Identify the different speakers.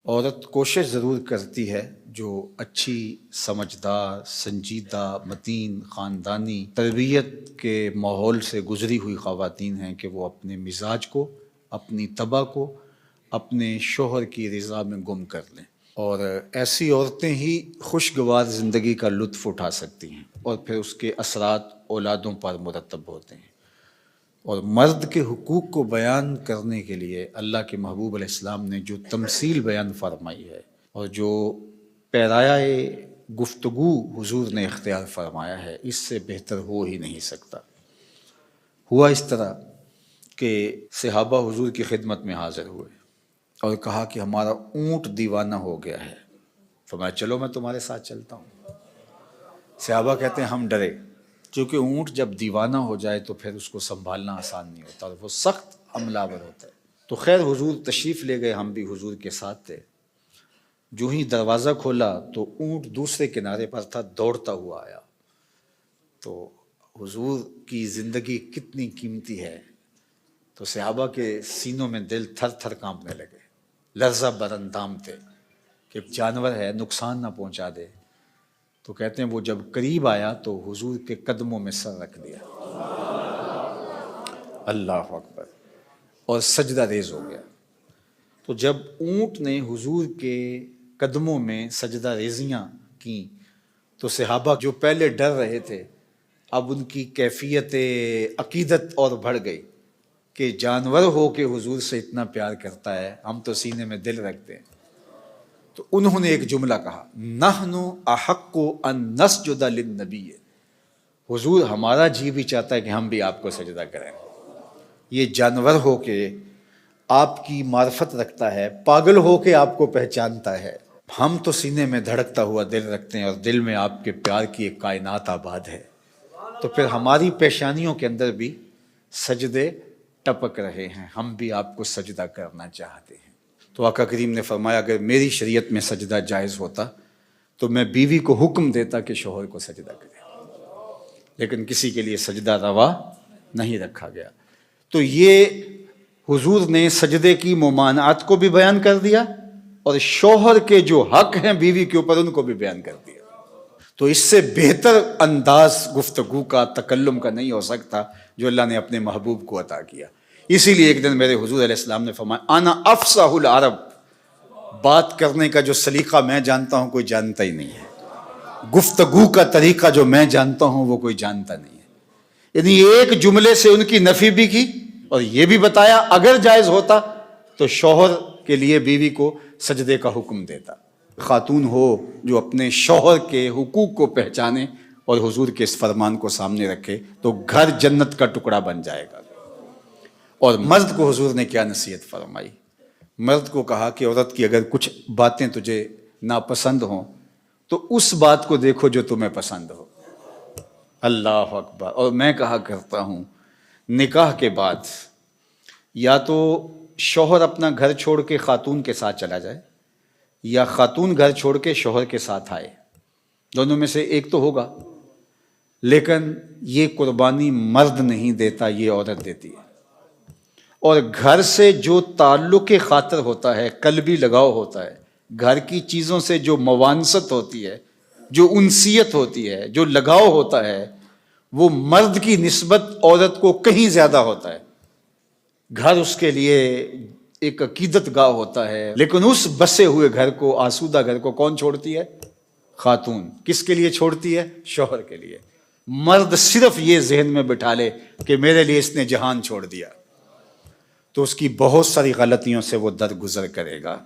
Speaker 1: عورت کوشش ضرور کرتی ہے جو اچھی سمجھدار سنجیدہ متین خاندانی تربیت کے ماحول سے گزری ہوئی خواتین ہیں کہ وہ اپنے مزاج کو اپنی طبع کو اپنے شوہر کی رضا میں گم کر لیں، اور ایسی عورتیں ہی خوشگوار زندگی کا لطف اٹھا سکتی ہیں اور پھر اس کے اثرات اولادوں پر مرتب ہوتے ہیں۔ اور مرد کے حقوق کو بیان کرنے کے لیے اللہ کے محبوب علیہ السلام نے جو تمثیل بیان فرمائی ہے اور جو پیرایہ گفتگو حضور نے اختیار فرمایا ہے، اس سے بہتر ہو ہی نہیں سکتا۔ ہوا اس طرح کہ صحابہ حضور کی خدمت میں حاضر ہوئے اور کہا کہ ہمارا اونٹ دیوانہ ہو گیا ہے۔ فرمایا چلو میں تمہارے ساتھ چلتا ہوں۔ صحابہ کہتے ہیں ہم ڈرے، کیونکہ اونٹ جب دیوانہ ہو جائے تو پھر اس کو سنبھالنا آسان نہیں ہوتا اور وہ سخت حملہ آور ہوتا ہے۔ تو خیر حضور تشریف لے گئے، ہم بھی حضور کے ساتھ تھے۔ جو ہی دروازہ کھولا تو اونٹ دوسرے کنارے پر تھا، دوڑتا ہوا آیا۔ تو حضور کی زندگی کتنی قیمتی ہے، تو صحابہ کے سینوں میں دل تھر تھر کانپنے لگے، لرزہ بر اندام تھے کہ جانور ہے نقصان نہ پہنچا دے۔ تو کہتے ہیں وہ جب قریب آیا تو حضور کے قدموں میں سر رکھ دیا، اللہ اکبر، اور سجدہ ریز ہو گیا۔ تو جب اونٹ نے حضور کے قدموں میں سجدہ ریزیاں کیں تو صحابہ جو پہلے ڈر رہے تھے اب ان کی کیفیت عقیدت اور بڑھ گئی کہ جانور ہو کے حضور سے اتنا پیار کرتا ہے، ہم تو سینے میں دل رکھتے ہیں۔ تو انہوں نے ایک جملہ کہا، نحن احق ان نسجد للنبی، حضور ہمارا جی بھی چاہتا ہے کہ ہم بھی آپ کو سجدہ کریں۔ یہ جانور ہو کے آپ کی معرفت رکھتا ہے، پاگل ہو کے آپ کو پہچانتا ہے، ہم تو سینے میں دھڑکتا ہوا دل رکھتے ہیں اور دل میں آپ کے پیار کی ایک کائنات آباد ہے، تو پھر ہماری پیشانیوں کے اندر بھی سجدے ٹپک رہے ہیں، ہم بھی آپ کو سجدہ کرنا چاہتے ہیں۔ تو آقا کریم نے فرمایا اگر میری شریعت میں سجدہ جائز ہوتا تو میں بیوی کو حکم دیتا کہ شوہر کو سجدہ کرے، لیکن کسی کے لیے سجدہ روا نہیں رکھا گیا۔ تو یہ حضور نے سجدے کی ممانعت کو بھی بیان کر دیا اور شوہر کے جو حق ہیں بیوی کے اوپر ان کو بھی بیان کر دیا۔ تو اس سے بہتر انداز گفتگو کا تکلم کا نہیں ہو سکتا جو اللہ نے اپنے محبوب کو عطا کیا۔ اسی لیے ایک دن میرے حضور علیہ السلام نے فرمایا انا افصح العرب، بات کرنے کا جو سلیقہ میں جانتا ہوں کوئی جانتا ہی نہیں ہے، گفتگو کا طریقہ جو میں جانتا ہوں وہ کوئی جانتا نہیں ہے۔ یعنی ایک جملے سے ان کی نفی بھی کی اور یہ بھی بتایا اگر جائز ہوتا تو شوہر کے لیے بیوی کو سجدے کا حکم دیتا۔ خاتون ہو جو اپنے شوہر کے حقوق کو پہچانے اور حضور کے اس فرمان کو سامنے رکھے تو گھر جنت کا ٹکڑا بن جائے گا۔ اور مرد کو حضور نے کیا نصیحت فرمائی؟ مرد کو کہا کہ عورت کی اگر کچھ باتیں تجھے ناپسند ہوں تو اس بات کو دیکھو جو تمہیں پسند ہو، اللہ اکبر۔ اور میں کہا کرتا ہوں نکاح کے بعد یا تو شوہر اپنا گھر چھوڑ کے خاتون کے ساتھ چلا جائے یا خاتون گھر چھوڑ کے شوہر کے ساتھ آئے، دونوں میں سے ایک تو ہوگا، لیکن یہ قربانی مرد نہیں دیتا، یہ عورت دیتی ہے۔ اور گھر سے جو تعلق خاطر ہوتا ہے، قلبی لگاؤ ہوتا ہے، گھر کی چیزوں سے جو موانست ہوتی ہے، جو انسیت ہوتی ہے، جو لگاؤ ہوتا ہے، وہ مرد کی نسبت عورت کو کہیں زیادہ ہوتا ہے۔ گھر اس کے لیے ایک عقیدت گاہ ہوتا ہے، لیکن اس بسے ہوئے گھر کو، آسودہ گھر کو کون چھوڑتی ہے؟ خاتون۔ کس کے لیے چھوڑتی ہے؟ شوہر کے لیے۔ مرد صرف یہ ذہن میں بٹھا لے کہ میرے لیے اس نے جہان چھوڑ دیا تو اس کی بہت ساری غلطیوں سے وہ درگزر کرے گا۔